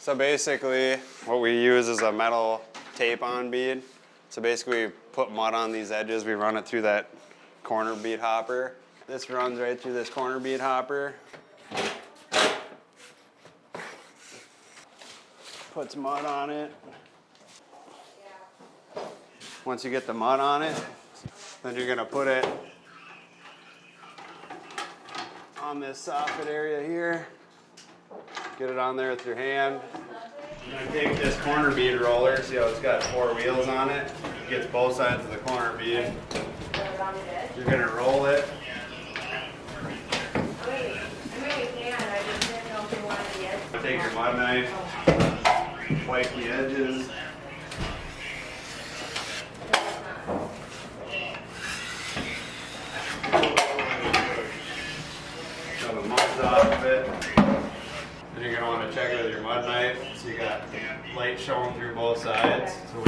So basically, what we use is a metal tape-on bead. So basically, we put mud on these edges. We run it through that corner bead hopper. This runs right through this corner bead hopper. Puts mud on it. Once you get the mud on it, then you're gonna put it on this soffit area here. Get it on there with your hand. You're gonna take this corner bead roller, see how it's got 4 wheels on it? It gets both sides of the corner bead. You're gonna roll it. Take your mud knife, wipe the edges. So the mud's off of it. Then you're gonna want to check it with your mud knife. So you got light showing through both sides. So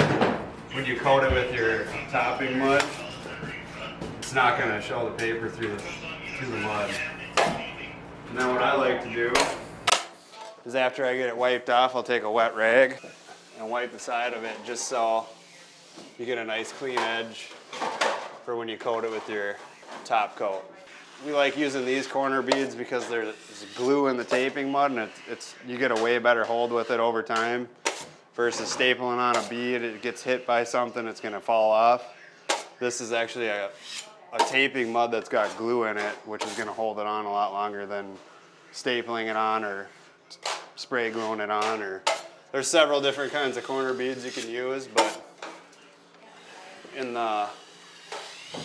when you coat it with your topping mud, it's not gonna show the paper through the mud. And then what I like to do is after I get it wiped off, I'll take a wet rag and wipe the side of it just so you get a nice clean edge for when you coat it with your top coat. We like using these corner beads because there's glue in the taping mud, and you get a way better hold with it over time versus stapling on a bead. It gets hit by something, it's gonna fall off. This is actually a taping mud that's got glue in it, which is gonna hold it on a lot longer than stapling it on or spray gluing it on. Or there's several different kinds of corner beads you can use, but in the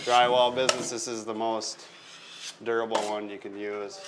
drywall business, this is the most durable one you can use.